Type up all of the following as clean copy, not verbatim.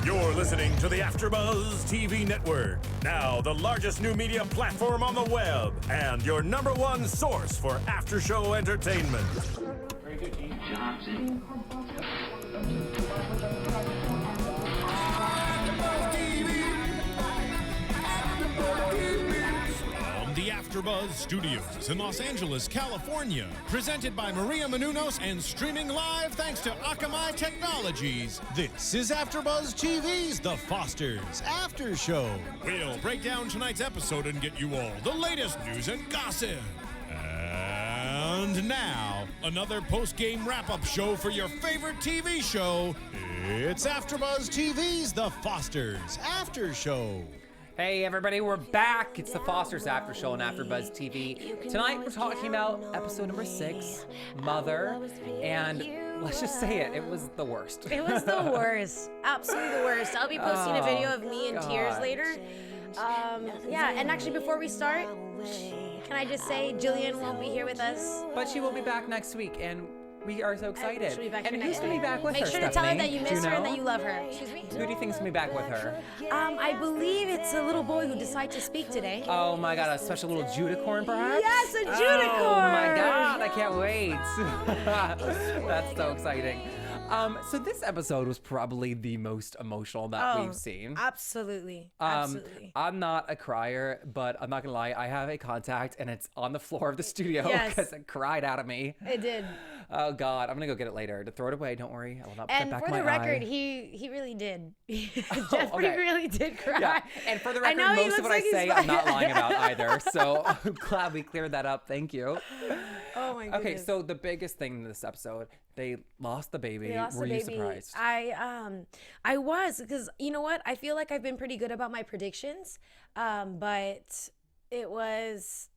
You're listening to the AFTERBUZZ TV network, now the largest new media platform on the web, and your #1 source for after-show entertainment. Very good, Gene. Johnson. The AFTERBUZZ Studios in Los Angeles, California. Presented by Maria Menounos and streaming live thanks to Akamai Technologies. This is AFTERBUZZ TV's The Fosters After Show. We'll break down tonight's episode and get you all the latest news and gossip. And now, another post-game wrap-up show for your favorite TV show. It's AFTERBUZZ TV's The Fosters After Show. Hey everybody, we're back. It's the Fosters After Show on AFTERBUZZ TV. Tonight we're talking about episode number 6, Mother, and let's just say it, it was the worst. It was the worst, absolutely the worst. I'll be posting a video of me in tears later. Yeah, and actually before we start, can I just say Jillian won't be here with us. But she will be back next week, and we are so excited. She'll be back and here who's next going to be back with Make her, sure to Stephanie? tell her that you miss Do her and know? that you love her. Excuse me? Who do you think's going to be back with her? I believe it's a little boy who decided to speak today. Oh my god, a special little Judicorn perhaps? Yes, a Oh Judicorn! my god, I can't wait. That's so exciting. So this episode was probably the most emotional that we've seen. Absolutely, absolutely. I'm not a crier, but I'm not gonna lie, I have a contact and it's on the floor of the studio Yes. because it cried out at me. It did. Oh god, I'm gonna go get it later. To throw it away, don't worry, I will not put it And back for in my the record, eye. he really did. Jeffrey okay. really did cry. Yeah, and for the record, know he most of looks what like I say he's I'm not fine. lying about either, so I'm glad we cleared that up, thank you. Oh my goodness. Okay, so the biggest thing in this episode, they lost the baby. They lost Were the you baby. surprised? I was, because you know what? I feel like I've been pretty good about my predictions, but it was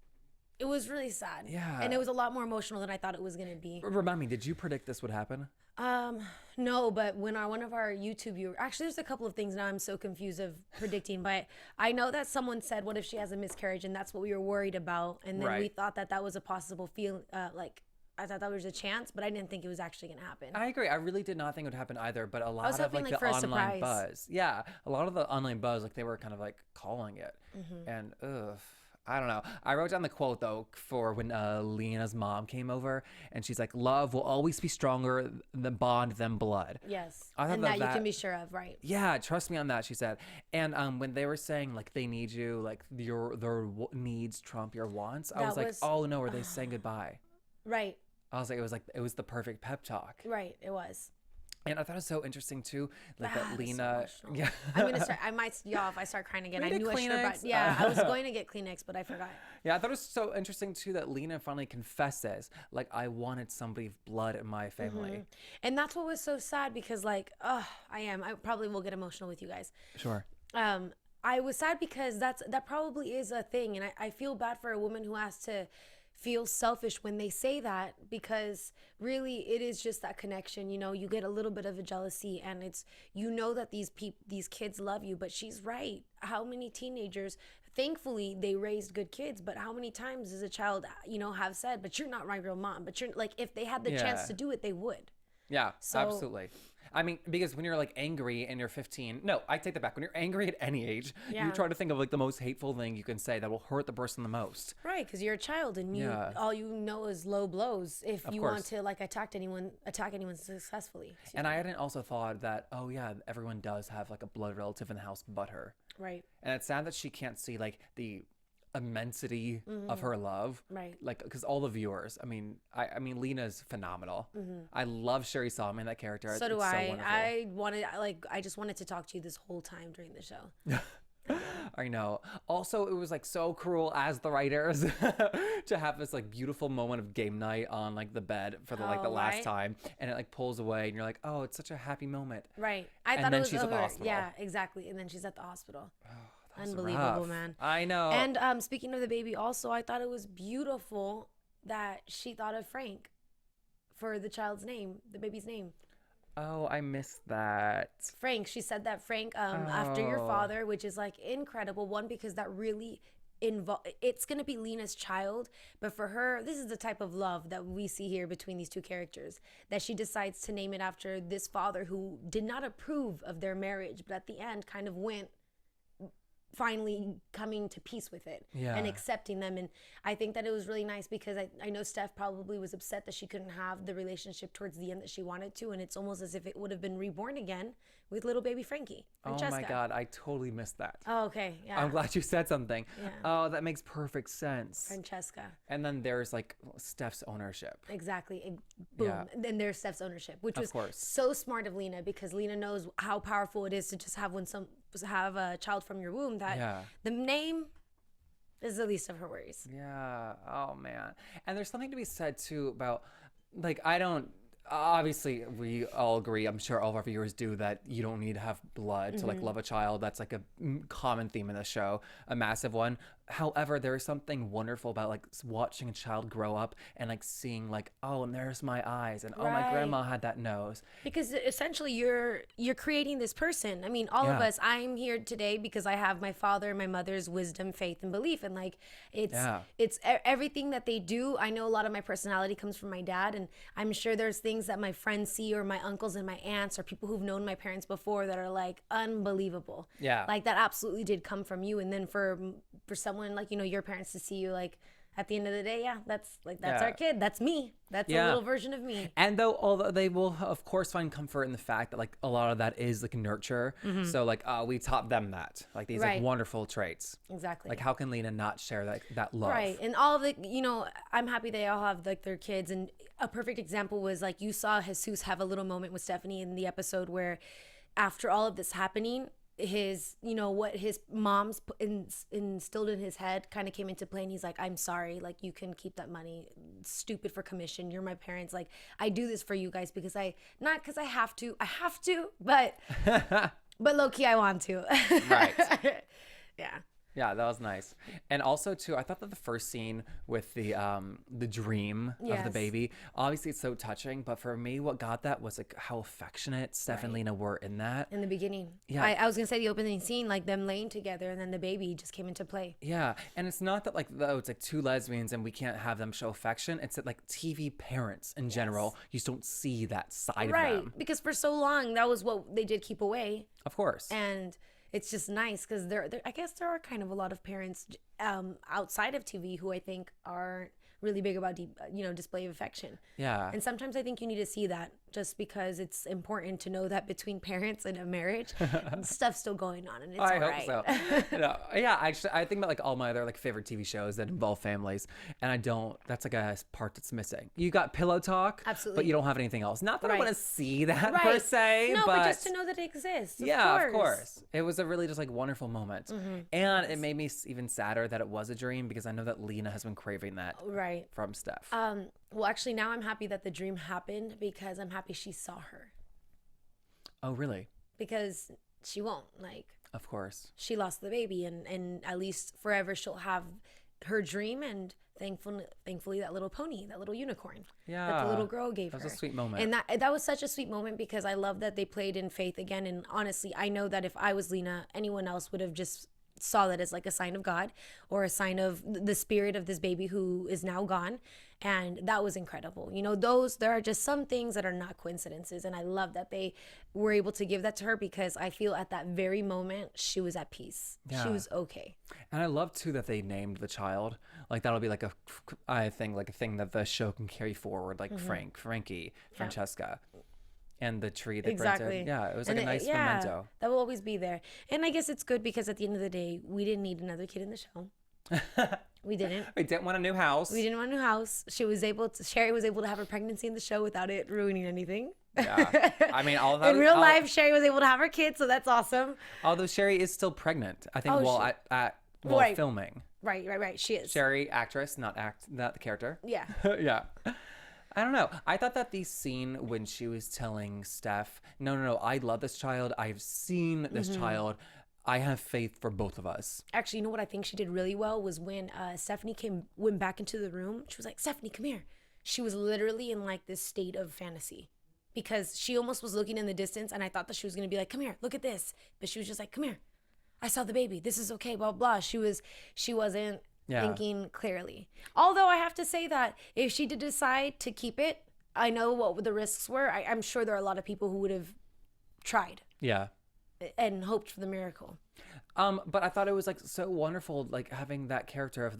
really sad. Yeah. And it was a lot more emotional than I thought it was gonna be. Remind me, did you predict this would happen? No, but when one of our YouTube viewers, actually there's a couple of things now I'm so confused of predicting, but I know that someone said, what if she has a miscarriage? And that's what we were worried about. And then we Right. thought that was a possible I thought that was a chance, but I didn't think it was actually going to happen. I agree. I really did not think it would happen either, but a lot was of hoping, like like, the for a online surprise. buzz. Yeah, a lot of the online buzz, like they were kind of like calling it. And I don't know. I wrote down the quote though for when Lena's mom came over and she's like, "Love will always be stronger than bond than blood." Yes. I thought And that you can be sure of, right? Yeah, trust me on that, she said. And when they were saying like they need you, like their needs trump your wants, I That was like, was- oh no, are they saying goodbye? Right. I was like, it was the perfect pep talk. Right. It was. And I thought it was so interesting too, like That that was Lena. so emotional. Yeah. I'm gonna start. I might y'all if I start crying again. We I did knew I should have Kleenex. brought. Yeah, I was going to get Kleenex, but I forgot. Yeah, I thought it was so interesting too that Lena finally confesses, like, I wanted somebody of blood in my family. And that's what was so sad because, like, I probably will get emotional with you guys. Sure. I was sad because that probably is a thing, and I feel bad for a woman who has to feel selfish when they say that, because really it is just that connection. You know, you get a little bit of a jealousy, and it's, you know, that these kids love you. But she's right. How many teenagers, thankfully they raised good kids, but how many times does a child, you know, have said, but you're not my real mom? But you're like, if they had the chance Yeah. to do it, they would. Yeah, So- absolutely. I mean, because when you're like angry and you're 15, no, I take that back. When you're angry at any age, Yeah. you try to think of like the most hateful thing you can say that will hurt the person the most. Right, because you're a child, and Yeah. all you know is low blows if you want course. to like attack anyone successfully. And I hadn't also thought that, oh yeah, everyone does have like a blood relative in the house but her. Right. And it's sad that she can't see like the immensity of her love. Right. Like, because all the viewers, I mean, Lena's phenomenal. I love Sherri Saum in that character. So do It's I. wonderful. I just wanted to talk to you this whole time during the show. I know. Also, it was like so cruel as the writers to have this like beautiful moment of game night on like the bed for the last right. time, and it like pulls away, and you're like, oh, it's such a happy moment. Right. I And thought then it was she's at the over. hospital. Yeah, exactly. And then she's at the hospital. That's Unbelievable, rough. man. I know. And speaking of the baby, also I thought it was beautiful that she thought of Frank for the child's name, the baby's name. Oh, I missed that. Frank. She said that Frank after your Oh. father, which is like incredible. One, because that really it's going to be Lena's child, but for her, this is the type of love that we see here between these two characters, that she decides to name it after this father who did not approve of their marriage, but at the end kind of went, finally coming to peace with it and accepting them. And I think that it was really nice because I know Steph probably was upset that she couldn't have the relationship towards the end that she wanted to, and it's almost as if it would have been reborn again with little baby Frankie. Francesca. Oh my God, I totally missed that. Oh, okay. Yeah. I'm glad you said something. Yeah. Oh, that makes perfect sense. Francesca. And then there's like Steph's ownership. Exactly. Boom. Yeah. And then there's Steph's ownership, which was course. so smart of Lena, because Lena knows how powerful it is to just have have a child from your womb, that the name is the least of her worries. Yeah. Oh man. And there's something to be said too about, like, obviously we all agree, I'm sure all of our viewers do, that you don't need to have blood to like love a child. That's like a common theme in the show, a massive one. However, there is something wonderful about like watching a child grow up and like seeing like, oh, and there's my eyes, and oh, my grandma had that nose. Because essentially you're creating this person. I mean, all of us, I'm here today because I have my father and my mother's wisdom, faith, and belief. And like, it's everything that they do. I know a lot of my personality comes from my dad, and I'm sure there's things that my friends see, or my uncles and my aunts, or people who've known my parents before, that are like unbelievable. Yeah. Like that absolutely did come from you. And then for someone like, you know, your parents to see you, like, at the end of the day, that's our kid. That's me. That's a little version of me. And although they will, of course, find comfort in the fact that like a lot of that is like nurture. So like we taught them that, like these like wonderful traits. Exactly. Like how can Lena not share that love? Right. And all the, you know, I'm happy they all have like their kids. And a perfect example was like you saw Jesus have a little moment with Stephanie in the episode where after all of this happening, his, you know, what his mom's instilled in his head kind of came into play, and he's like, I'm sorry, like, you can keep that money. It's stupid for commission. You're my parents. Like, I do this for you guys because not because I have to, but but low key I want to. Right. Yeah. Yeah, that was nice. And also too, I thought that the first scene with the dream of the baby, obviously it's so touching, but for me what got that was like how affectionate Steph and Lena were in that. In the beginning. Yeah. I was gonna say the opening scene, like them laying together, and then the baby just came into play. Yeah. And it's not that like, oh, it's like two lesbians and we can't have them show affection. It's that like TV parents in general, you just don't see that side of them. Right. Because for so long that was what they did keep away. Of course. And it's just nice because I guess there are kind of a lot of parents outside of TV who I think are really big about display of affection. Yeah. And sometimes I think you need to see that, just because it's important to know that between parents in a marriage, stuff's still going on, and it's all right. I hope so. Yeah, actually, I think about like all my other like favorite TV shows that involve families, and that's like a part that's missing. You got Pillow Talk, absolutely, but you don't have anything else. Not that I want to see that per se, no, but just to know that it exists. Of course. It was a really just like wonderful moment, and it made me even sadder that it was a dream, because I know that Lena has been craving that from Steph. Well, actually, now I'm happy that the dream happened, because I'm happy she saw her. Oh, really? Because she won't, like... Of course. She lost the baby, and at least forever she'll have her dream, and thankfully that little pony, that little unicorn that the little girl gave her. That was a sweet moment. And that was such a sweet moment, because I love that they played in faith again. And honestly, I know that if I was Lena, anyone else would have just saw that as like a sign of God, or a sign of the spirit of this baby who is now gone. And that was incredible. You know, there are just some things that are not coincidences. And I love that they were able to give that to her, because I feel at that very moment, she was at peace. Yeah. She was okay. And I love too that they named the child. Like that'll be like a thing that the show can carry forward, like Frankie, Francesca. And the tree they planted. Yeah, it was like a nice memento. That will always be there. And I guess it's good, because at the end of the day, we didn't need another kid in the show. We didn't. We didn't want a new house. Sherri was able to have her pregnancy in the show without it ruining anything. Yeah. I mean, all of that. In real life, Sherri was able to have her kids, so that's awesome. Although Sherri is still pregnant, I think, while filming. Right. She is. Sherri, actress, not the character. Yeah. Yeah. I don't know. I thought that the scene when she was telling Steph, no, I love this child. I've seen this child. I have faith for both of us. Actually, you know what I think she did really well was when Stephanie went back into the room. She was like, Stephanie, come here. She was literally in like this state of fantasy, because she almost was looking in the distance, and I thought that she was going to be like, come here, look at this. But she was just like, come here. I saw the baby. This is okay, blah, blah. She wasn't Yeah. thinking clearly. Although I have to say that if she did decide to keep it, I know what the risks were. I'm sure there are a lot of people who would have tried Yeah. and hoped for the miracle. But I thought it was like so wonderful, like having that character of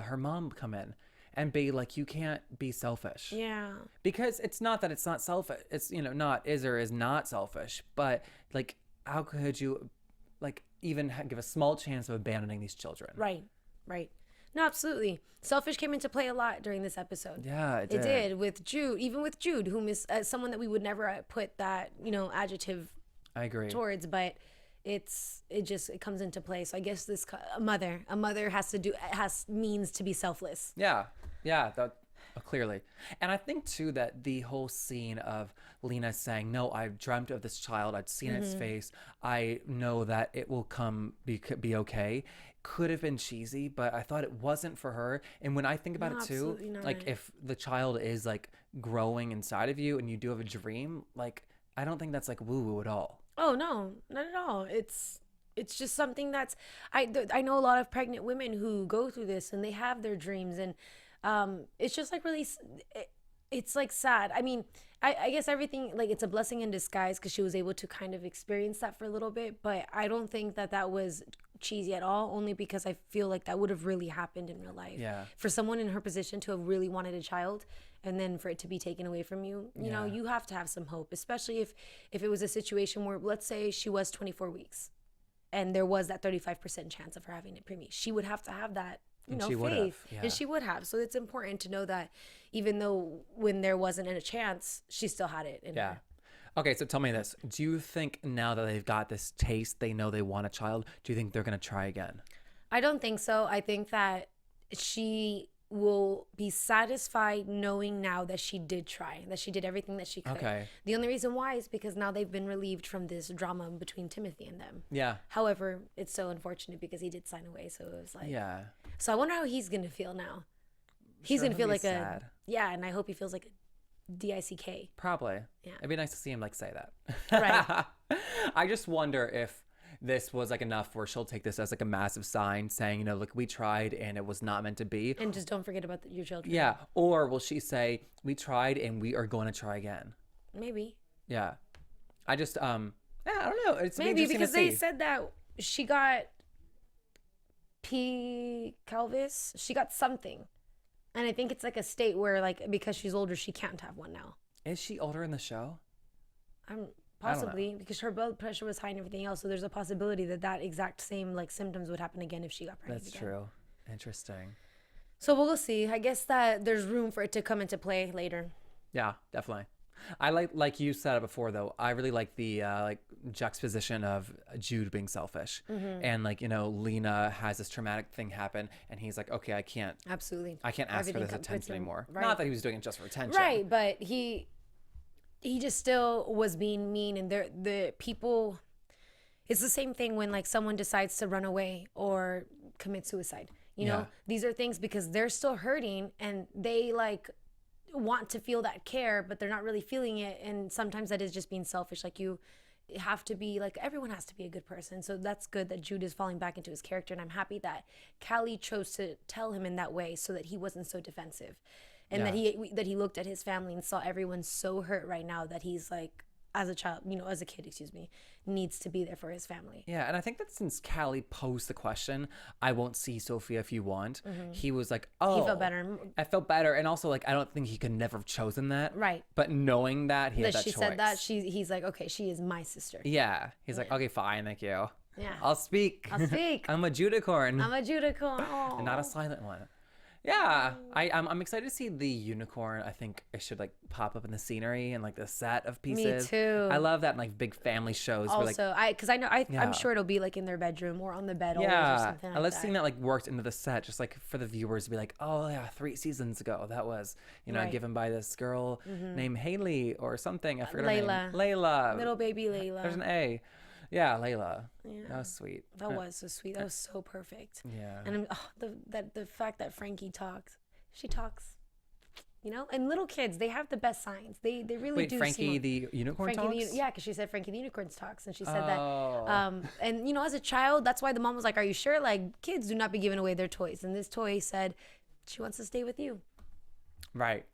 her mom come in and be like, you can't be selfish. Yeah. Because it's not that it's not selfish. It's, not is or is not selfish. But like, how could you like even give a small chance of abandoning these children? Right. No, absolutely. Selfish came into play a lot during this episode. Yeah, it did. It did with Jude, even with Jude, whom is someone that we would never put that, adjective I agree. towards, but it comes into play. So I guess a mother means to be selfless. Yeah, that clearly. And I think too that the whole scene of Lena saying, "No, I've dreamt of this child. I'd seen its face. I know that it will be okay." Could have been cheesy, but I thought it wasn't for her. And when I think about it too, absolutely not. like if the child is like growing inside of you and you do have a dream, like I don't think that's like woo woo at all. Oh no, not at all. It's just something that's I know a lot of pregnant women who go through this and they have their dreams, and it's just like really it's like sad. I mean, I guess everything, like, it's a blessing in disguise because she was able to kind of experience that for a little bit, but I don't think that was cheesy at all, only because I feel like that would have really happened in real life. Yeah. For someone in her position to have really wanted a child and then for it to be taken away from you, you know, you have to have some hope, especially if it was a situation where, let's say she was 24 weeks and there was that 35% chance of her having a preemie. She would have to have that, faith. And she would have. So it's important to know that even though when there wasn't a chance, she still had it in her. Okay, so tell me this. Do you think now that they've got this taste, they know they want a child, do you think they're going to try again? I don't think so. I think that she will be satisfied knowing now that she did try, that she did everything that she could. Okay. The only reason why is because now they've been relieved from this drama between Timothy and them. Yeah. However, it's so unfortunate because he did sign away, so it was like... Yeah. So I wonder how he's going to feel now. He's going to feel like sad. Yeah, and I hope he feels like a DICK. Probably. Yeah. It'd be nice to see him like say that. Right. I just wonder if this was like enough where she'll take this as like a massive sign saying, look, we tried and it was not meant to be. And just don't forget about your children. Yeah. Or will she say, we tried and we are going to try again? Maybe. Yeah. I just, I don't know. It's maybe because they see. said that she got P. Calvis. She got something. And I think it's like a state where, like, because she's older, she can't have one now. Is she older in the show? Possibly, because her blood pressure was high and everything else. So there's a possibility that exact same, like, symptoms would happen again if she got pregnant. That's again. true. Interesting. So we'll see. I guess that there's room for it to come into play later. Yeah, definitely. I like you said it before though. I really like the like juxtaposition of Jude being selfish and like Lena has this traumatic thing happen and he's like, okay, I can't ask for this attention anymore. Right. Not that he was doing it just for attention. Right, but he just still was being mean, and the people. It's the same thing when like someone decides to run away or commit suicide. You know, these are things because they're still hurting and they like want to feel that care, but they're not really feeling it, and sometimes that is just being selfish. Like you have to be like, everyone has to be a good person. So that's good that Jude is falling back into his character, and I'm happy that Callie chose to tell him in that way so that he wasn't so defensive, and that he looked at his family and saw everyone so hurt right now that he's like, as a child, as a kid, needs to be there for his family. Yeah, and I think that since Callie posed the question, I won't see Sophia if you want, he was like, oh. He felt better. I felt better, and also like, I don't think he could never have chosen that. Right. But knowing that he had that she choice. said that, he's like, okay, she is my sister. Yeah. He's like, okay, fine, thank you. Yeah. I'll speak. I'm a Judicorn. I'm a Judicorn. Oh. And not a silent one. Yeah, I'm excited to see the unicorn. I think it should like pop up in the scenery and like the set of pieces. Me too. I love that in like big family shows. Also, because I'm sure it'll be like in their bedroom or on the bed. Yeah, or something like I love that. seeing that like worked into the set, just like for the viewers to be like, oh yeah, 3 seasons ago that was given by this girl named Haley or something. I forget her name. Layla. Little baby Layla. There's an A. Yeah, Layla. Yeah. That was sweet. That was so sweet. That was so perfect. Yeah. And the fact that Frankie talks, she talks. You know, and little kids, they have the best signs. They really Wait, do. Frankie the unicorn talks? Yeah, because she said Frankie the unicorns talks, and she said that. And you know, as a child, that's why the mom was like, "Are you sure? Like, kids do not be giving away their toys." And this toy said, "She wants to stay with you." Right.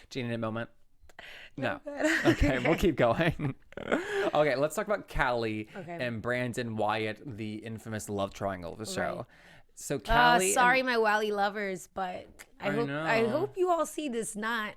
Gene in a moment. No. Okay, we'll keep going. Okay, let's talk about Callie and Brandon Wyatt, the infamous love triangle of the show. Right. So Callie, sorry, my Wally lovers, but I know. hope you all see this not.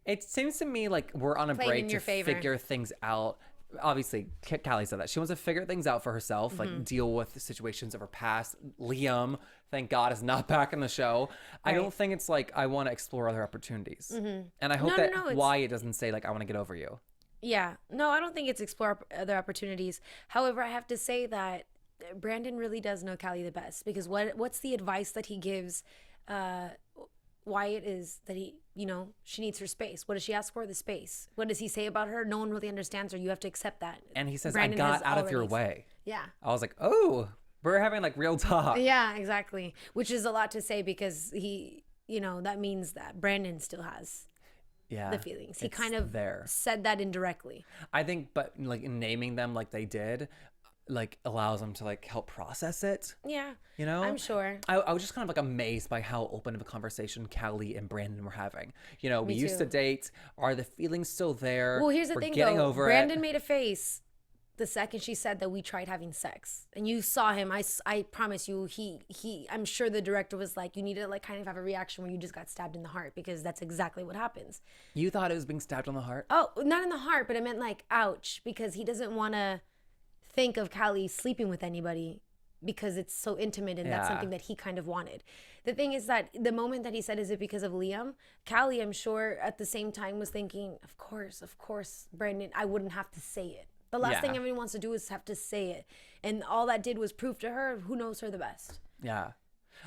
It seems to me like we're on a Playing break in to your favor. figure things out. Obviously, Callie said that she wants to figure things out for herself, like deal with the situations of her past. Liam, thank God, is not back in the show. I don't think it's like I want to explore other opportunities, and I hope that Wyatt doesn't say like I want to get over you. Yeah, no, I don't think it's explore other opportunities. However, I have to say that Brandon really does know Callie the best, because what's the advice that he gives Wyatt is that she needs her space. What does she ask for? The space. What does he say about her? No one really understands her. You have to accept that. And he says, Brandon, I got out of your way. Yeah. I was like, oh, we're having like real talk. Yeah, exactly. Which is a lot to say, because he, that means that Brandon still has the feelings. He kind of said that indirectly. I think, but like naming them like they did, like allows them to like help process it. Yeah. I'm sure. I was just kind of like amazed by how open of a conversation Callie and Brandon were having. We used to date. Are the feelings still there? Well, here's the thing though. Brandon made a face the second she said that we tried having sex, and you saw him. I promise you, I'm sure the director was like, you need to like kind of have a reaction when you just got stabbed in the heart, because that's exactly what happens. You thought it was being stabbed on the heart? Oh, not in the heart, but I meant like, ouch, because he doesn't want to think of Callie sleeping with anybody because it's so intimate, and that's something that he kind of wanted. The thing is that the moment that he said, is it because of Liam? Callie, I'm sure at the same time was thinking, of course, Brandon, I wouldn't have to say it. The last thing everyone wants to do is have to say it. And all that did was prove to her who knows her the best. Yeah.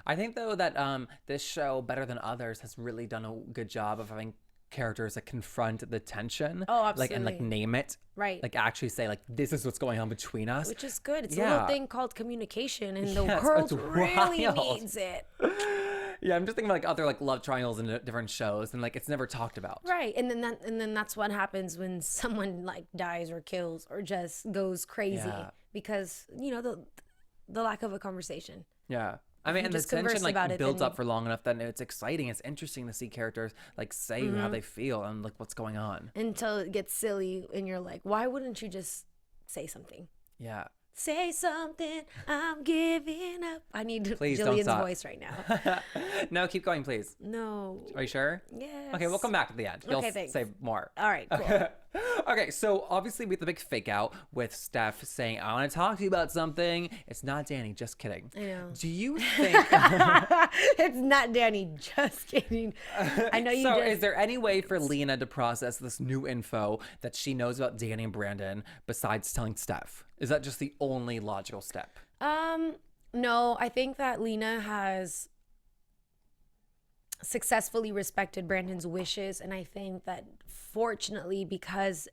I think though that this show, better than others, has really done a good job of having characters that confront the tension. Oh, absolutely. Like, and like name it. Right. Like actually say like, this is what's going on between us. Which is good. It's a little thing called communication, and the world really needs it. Yeah, I'm just thinking about like other like love triangles in different shows, and like it's never talked about. Right. And then that's what happens when someone like dies or kills or just goes crazy because, the lack of a conversation. Yeah. I mean, and the tension like builds up for long enough that it's exciting. It's interesting to see characters like say how they feel and like what's going on. Until it gets silly and you're like, why wouldn't you just say something? Yeah. Say something, I'm giving up. I need please Jillian's voice right now. No, keep going, please. No. Are you sure? Yes. Okay, we'll come back to the end. You'll say more. All right, cool. Okay, so obviously we have the big fake out with Steph saying, I want to talk to you about something. It's not Danny, just kidding. I know. Do you think... It's not Danny, just kidding. I know you So is there any way for Lena to process this new info that she knows about Danny and Brandon besides telling Steph? Is that just the only logical step? No, I think that Lena has successfully respected Brandon's wishes, and I think that fortunately, because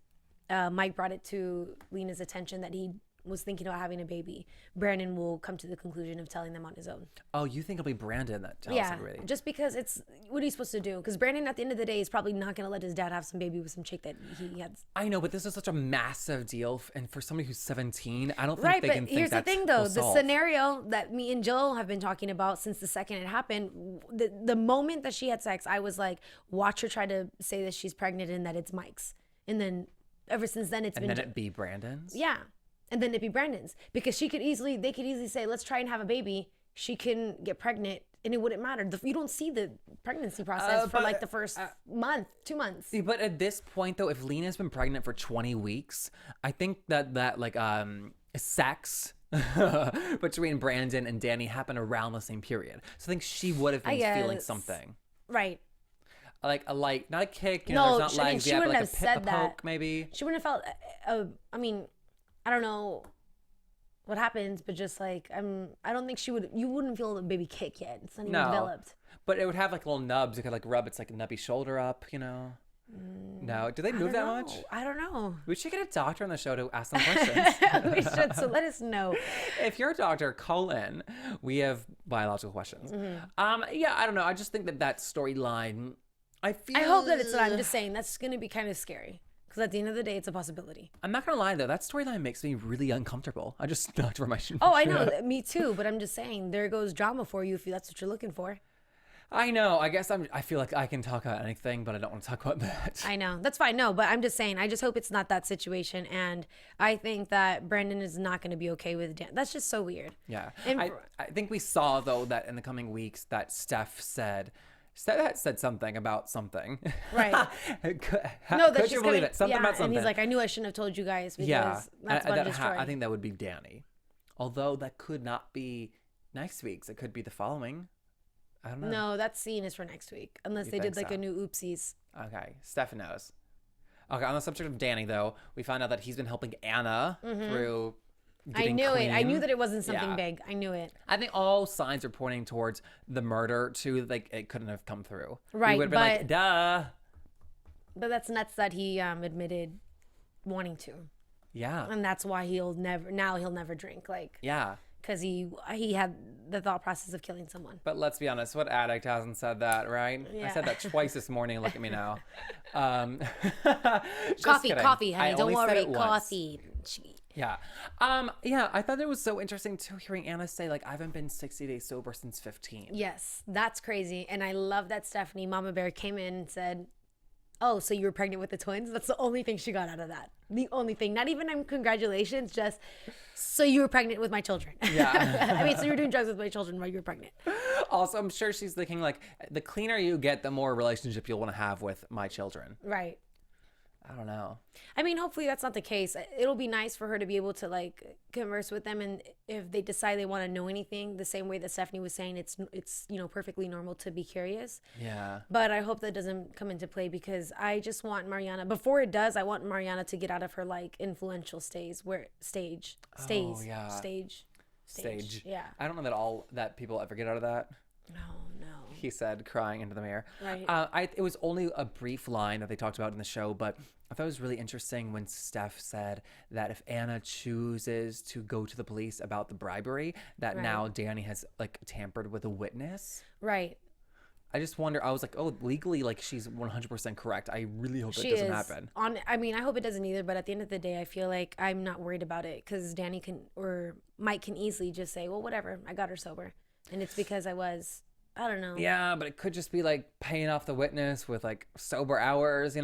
Mike brought it to Lena's attention that he was thinking about having a baby, Brandon will come to the conclusion of telling them on his own. Oh, you think it'll be Brandon that tells everybody? Just because it's what he's supposed to do. Because Brandon, at the end of the day, is probably not going to let his dad have some baby with some chick that he had. I know, but this is such a massive deal, and for somebody who's 17, I don't think they can think here's the thing, though. The solve. scenario that me and Jill have been talking about since the second it happened, the moment that she had sex, I was like, watch her try to say that she's pregnant and that it's Mike's. And then ever since then, it's been... And then it be Brandon's? Yeah. And then it'd be Brandon's, because they could easily say, let's try and have a baby. She can get pregnant and it wouldn't matter. You don't see the pregnancy process for like the first month, 2 months. But at this point though, if Lena's been pregnant for 20 weeks, I think that like sex between Brandon and Danny happened around the same period. So I think she would have been feeling something. Right. Like a light, not a kick, no, there's not legs, she wouldn't but like have said a that. poke maybe. She wouldn't have felt, I don't know what happens, but just like, I don't think you wouldn't feel the baby kick yet. It's not even developed. But it would have like little nubs. You could like rub its like nubby shoulder up, No, do they move that much? I don't know. We should get a doctor on the show to ask them questions. We should, so let us know. If you're a doctor, call in. We have biological questions. Yeah, I don't know. I just think that storyline, I hope that it's not. I'm just saying that's going to be kind of scary. Because at the end of the day, it's a possibility. I'm not going to lie, though. That storyline makes me really uncomfortable. I just knocked for my shoe. Oh, I know. Me too. But I'm just saying, there goes drama for you if that's what you're looking for. I know. I guess I feel like I can talk about anything, but I don't want to talk about that. I know. That's fine. No, but I'm just saying, I just hope it's not that situation. And I think that Brendan is not going to be okay with Dan. That's just so weird. Yeah. And I think we saw, though, that in the coming weeks that Steph said something about something. Right. Could you believe it? Something about something. And he's like, I knew I shouldn't have told you guys because that's about to destroy. I think that would be Danny. Although that could not be next week's. It could be the following. I don't know. No, that scene is for next week. Unless they did like a new oopsies. Okay. Steph knows. Okay, on the subject of Danny, though, we found out that he's been helping Anna through I knew clean. it. I knew that it wasn't something big. I knew it. I think all signs are pointing towards the murder, too. Like, it couldn't have come through. Right, We would have been like, duh. But that's nuts that he admitted wanting to. Yeah. And that's why he'll never drink. Like, Yeah. because he had the thought process of killing someone. But let's be honest, what addict hasn't said that, right? Yeah. I said that twice this morning. Look at me now. Coffee, kidding. honey. Don't only said worry. it once. Coffee. Yeah. Yeah, I thought it was so interesting, too, hearing Anna say, like, I haven't been 60 days sober since 15. Yes, that's crazy. And I love that Stephanie, Mama Bear, came in and said, oh, so you were pregnant with the twins? That's the only thing she got out of that. The only thing. Not even congratulations, just, so you were pregnant with my children. Yeah. I mean, so you were doing drugs with my children while you were pregnant. Also, I'm sure she's thinking, like, the cleaner you get, the more relationship you'll want to have with my children. Right. I don't know. I mean, hopefully that's not the case. It'll be nice for her to be able to like converse with them, and if they decide they want to know anything, the same way that Stephanie was saying, it's perfectly normal to be curious. Yeah. But I hope that doesn't come into play because I just want Mariana. Before it does, I want Mariana to get out of her like influential stage. Stage. Yeah. I don't know that people ever get out of that. No. He said, crying into the mirror. Right. It was only a brief line that they talked about in the show, but I thought it was really interesting when Steph said that if Anna chooses to go to the police about the bribery, that now Danny has like tampered with a witness. Right. I just wonder. I was like, oh, legally, like she's 100% correct. I really hope it doesn't happen. I mean, I hope it doesn't either. But at the end of the day, I feel like I'm not worried about it because Danny or Mike can easily just say, well, whatever, I got her sober, and it's because I don't know. Yeah, but it could just be like paying off the witness with like sober hours,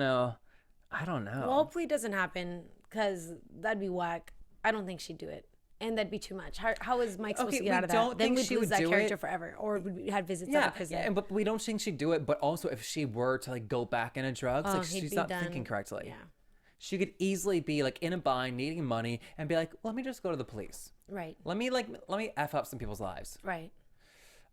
I don't know. Well, hopefully it doesn't happen because that'd be whack. I don't think she'd do it. And that'd be too much. How is Mike supposed to get out of that? Don't then think we'd she lose would that do character it. forever. Or we had visits out of prison. Yeah, but we don't think she'd do it. But also if she were to like go back into drugs, like she's not thinking correctly. Yeah. She could easily be like in a bind, needing money, and be like, let me just go to the police. Right. Let me F up some people's lives. Right.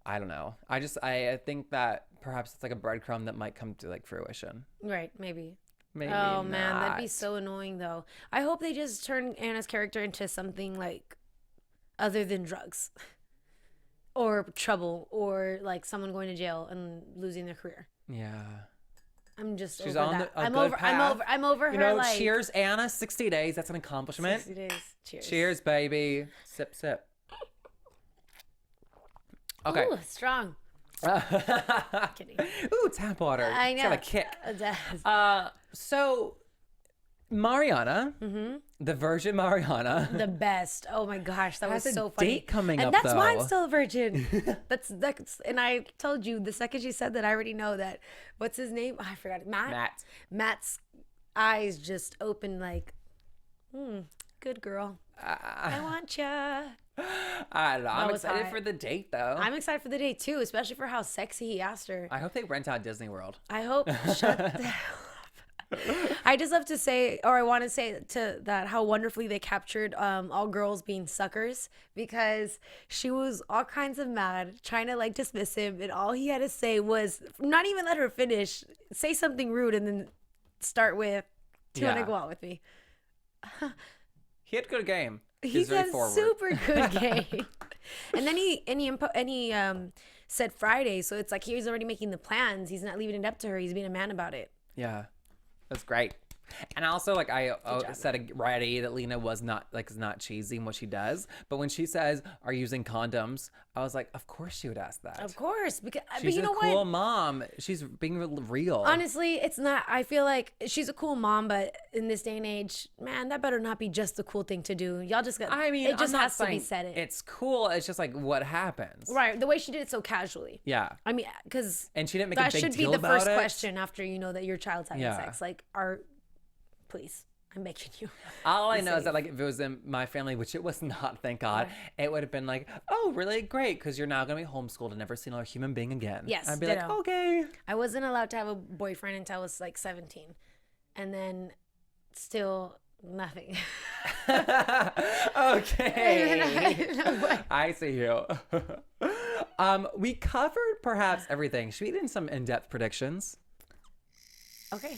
I don't know. I think that perhaps it's like a breadcrumb that might come to like fruition. Right. Maybe. Maybe Oh man, not. that'd be so annoying though. I hope they just turn Anna's character into something like other than drugs or trouble or like someone going to jail and losing their career. Yeah. I'm just She's over on that. a I'm good over path. I'm over her like cheers Anna, 60 days. That's an accomplishment. 60 days. Cheers. Cheers, baby. Sip, sip. Okay. Ooh, strong. Kidding. Ooh, tap water. I know. It's got a kick. It does. So Mariana, the Virgin Mariana, The best. Oh my gosh, that was has a so funny. date coming and up, that's why I'm though. still a virgin. that's and I told you the second she said that, I already know that. What's his name? Oh, I forgot. Matt. Matt's eyes just opened like, good girl. I want ya. I don't know. I'm was excited hot. for the date, though. I'm excited for the date too, especially for how sexy he asked her. I hope they rent out Disney World. I hope. Shut the hell up. I just have to say, or I want to say to that, how wonderfully they captured all girls being suckers, because she was all kinds of mad, trying to like dismiss him, and all he had to say was not even let her finish, say something rude, and then start with, "Do you want to go out with me?" He had a good game. He's very a forward. super good game. And then he said Friday, so it's like he was already making the plans. He's not leaving it up to her. He's being a man about it. Yeah. That's great. And also, like, I said already that Lena was not cheesy in what she does. But when she says, "Are you using condoms?" I was like, of course she would ask that. Of course, because She's but you know a cool what? mom. She's being real. Honestly, it's not. I feel like she's a cool mom, but in this day and age, man, that better not be just the cool thing to do. Y'all just got. I mean, it just I'm not has to be saying said. It's cool. It's just like what happens. Right, the way she did it so casually. Yeah. I mean, because And she didn't make a that big should be deal the about first it. question after you know that your child's having Yeah. sex. Like, please, I'm begging you. All I know is that, like, if it was in my family, which it was not, thank God, it would have been like, oh, really great, because you're now going to be homeschooled and never see another human being again. Yes, I'd be ditto. like, okay. I wasn't allowed to have a boyfriend until I was like 17, and then still nothing. Okay. I see you. We covered perhaps everything. Should we get in some in-depth predictions? Okay.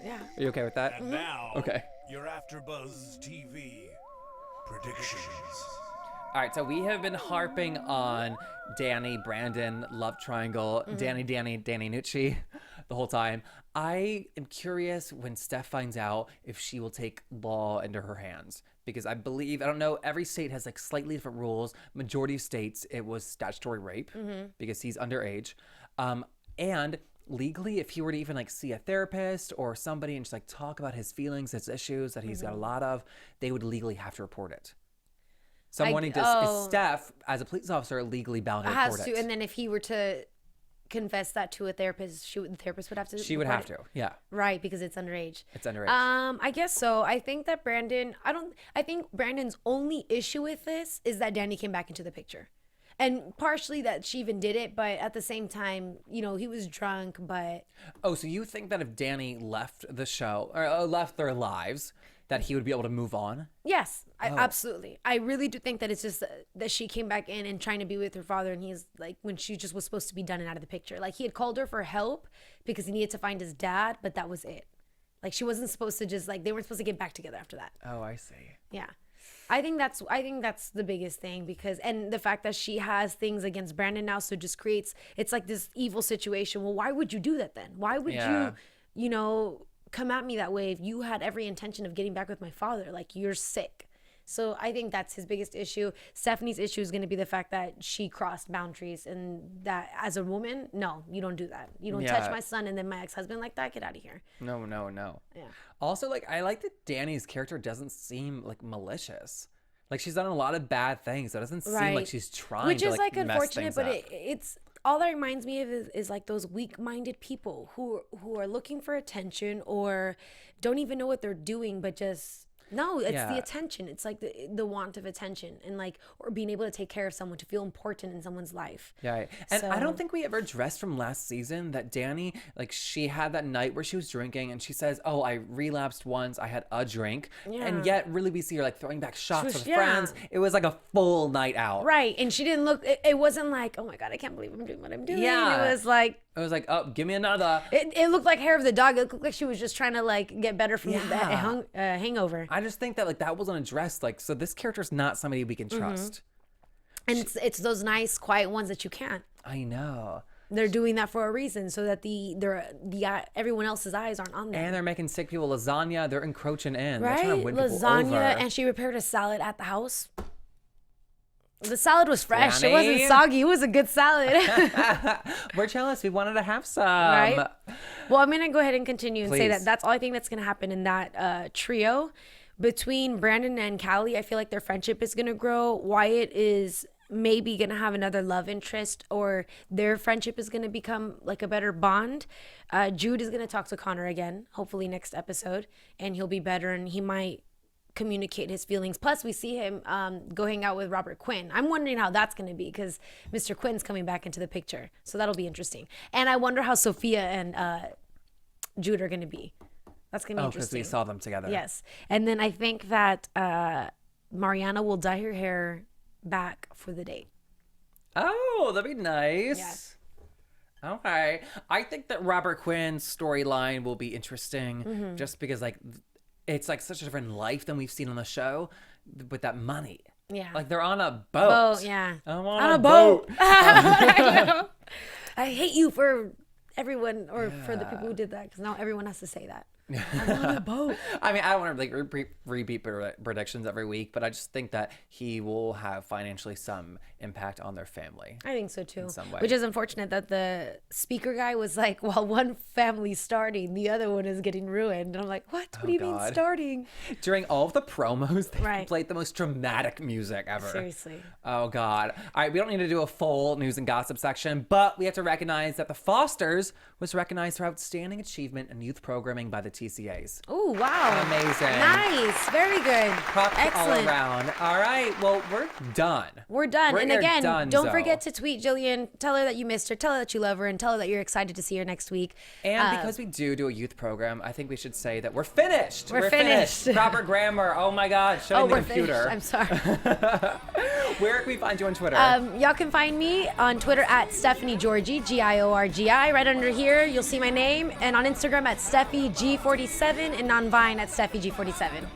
Yeah. Are you okay with that? And now, Okay. your AfterBuzz TV predictions. All right, so we have been harping on Danny, Brandon, love triangle, Danny, Nucci the whole time. I am curious when Steph finds out if she will take law into her hands. Because I believe, I don't know, every state has like slightly different rules. Majority of states, it was statutory rape because he's underage. And legally, if he were to even like see a therapist or somebody and just like talk about his feelings, his issues that he's got a lot of, they would legally have to report it. So I'm wanting to, is Steph, as a police officer, legally bound to report Has to, it? and then if he were to confess that to a therapist, the therapist would have to. She would report have it. to, yeah. Right, because it's underage. It's underage. I guess so. I think that I think Brandon's only issue with this is that Danny came back into the picture. And partially that she even did it, but at the same time, you know, he was drunk, but... Oh, so you think that if Danny left the show, or left their lives, that he would be able to move on? Yes, absolutely. I really do think that it's just that she came back in and trying to be with her father, and he's like, when she just was supposed to be done and out of the picture. Like, he had called her for help because he needed to find his dad, but that was it. Like, she wasn't supposed to just, like, they weren't supposed to get back together after that. Oh, I see. Yeah. I think that's the biggest thing, because, and the fact that she has things against Brandon now, so it just creates, it's like this evil situation. Well, why would you do that then? Why would you know, come at me that way if you had every intention of getting back with my father? Like, you're sick. So I think that's his biggest issue. Stephanie's issue is going to be the fact that she crossed boundaries, and that as a woman, no, you don't do that. You don't touch my son and then my ex-husband like that. Get out of here. No. Yeah. Also, like, I like that Danny's character doesn't seem like malicious. Like, she's done a lot of bad things. So it doesn't seem like she's trying Which to, is like mess unfortunate, things but up. it's all that reminds me of is like those weak-minded people who are looking for attention or don't even know what they're doing, but just... No, it's the attention. It's like the want of attention, and like, or being able to take care of someone, to feel important in someone's life. Yeah. And I don't think we ever addressed from last season that Danny, like, she had that night where she was drinking and she says, oh, I relapsed once, I had a drink. Yeah. And yet really we see her like throwing back shots with friends. It was like a full night out. Right. And she didn't look, it wasn't like, oh my God, I can't believe I'm doing what I'm doing. Yeah. It was like, oh, give me another. It looked like hair of the dog. It looked like she was just trying to like get better from the hangover. I just think that like that wasn't addressed. Like, so this character's not somebody we can trust. And it's those nice, quiet ones that you can't. I know. They're doing that for a reason, so that everyone else's eyes aren't on them. And they're making sick people lasagna. They're encroaching in. Right? They're trying to win people Lasagna, over. and she prepared a salad at the house. The salad was fresh. Danny? It wasn't soggy. It was a good salad. We're jealous. We wanted to have some. Right? Well, I'm going to go ahead and continue and say Please. that's all I think that's going to happen in that trio. Between Brandon and Callie, I feel like their friendship is going to grow. Wyatt is maybe going to have another love interest, or their friendship is going to become like a better bond. Jude is going to talk to Connor again, hopefully next episode, and he'll be better, and he might communicate his feelings. Plus, we see him go hang out with Robert Quinn. I'm wondering how that's going to be, because Mr. Quinn's coming back into the picture, so that'll be interesting. And I wonder how Sophia and Jude are going to be. That's going to be interesting. Because we saw them together. Yes. And then I think that Mariana will dye her hair back for the date. Oh, that'd be nice. Yeah. Okay. I think that Robert Quinn's storyline will be interesting just because, like, it's like such a different life than we've seen on the show with that money. Yeah. Like, they're on a boat. Yeah. I'm on a boat. I hate you for everyone, or for the people who did that, because now everyone has to say that. I'm on a boat. I mean, I don't want to like repeat predictions every week, but I just think that he will have financially some impact on their family. I think so too. In some way. Which is unfortunate that the speaker guy was like, while one family's starting, the other one is getting ruined. And I'm like, what? What do you mean starting? During all of the promos, they Right. played the most dramatic music ever. Seriously. Oh, God. All right, we don't need to do a full news and gossip section, but we have to recognize that The Fosters was recognized for outstanding achievement in youth programming by the TCAs. Oh, wow. Amazing. Nice. Very good. Props Excellent. all around. All right, well, we're done. We're done. And We're again, done, don't so. forget to tweet Jillian. Tell her that you missed her. Tell her that you love her. And tell her that you're excited to see her next week. And because we do a youth program, I think we should say that we're finished. We're finished. Proper grammar. Oh, my God. Showing the we're computer. finished. I'm sorry. Where can we find you on Twitter? Y'all can find me on Twitter at Stephanie Giorgi, Giorgi. Right under here, you'll see my name. And on Instagram at SteffiG47 and on Vine at SteffiG47.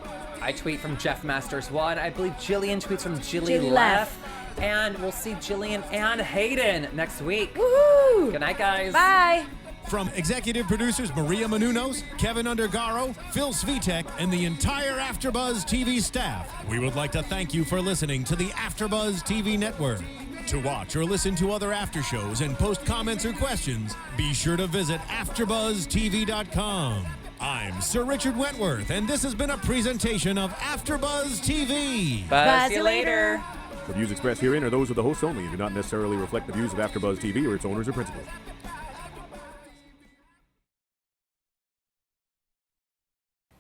I tweet from Jeff Masters 1. I believe Jillian tweets from Jilly Jilly Left. And we'll see Jillian and Hayden next week. Woohoo! Good night, guys. Bye. From executive producers Maria Menounos, Kevin Undergaro, Phil Svitek, and the entire AfterBuzz TV staff, we would like to thank you for listening to the AfterBuzz TV network. To watch or listen to other after shows and post comments or questions, be sure to visit AfterBuzzTV.com. I'm Sir Richard Wentworth, and this has been a presentation of AfterBuzz TV. Buzz you later. The views expressed herein are those of the hosts only and do not necessarily reflect the views of AfterBuzz TV or its owners or principals.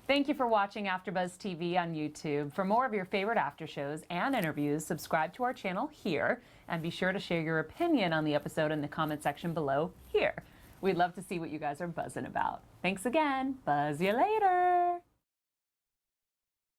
Thank you for watching AfterBuzz TV on YouTube. For more of your favorite after shows and interviews, subscribe to our channel here, and be sure to share your opinion on the episode in the comment section below here. We'd love to see what you guys are buzzing about. Thanks again. Buzz you later.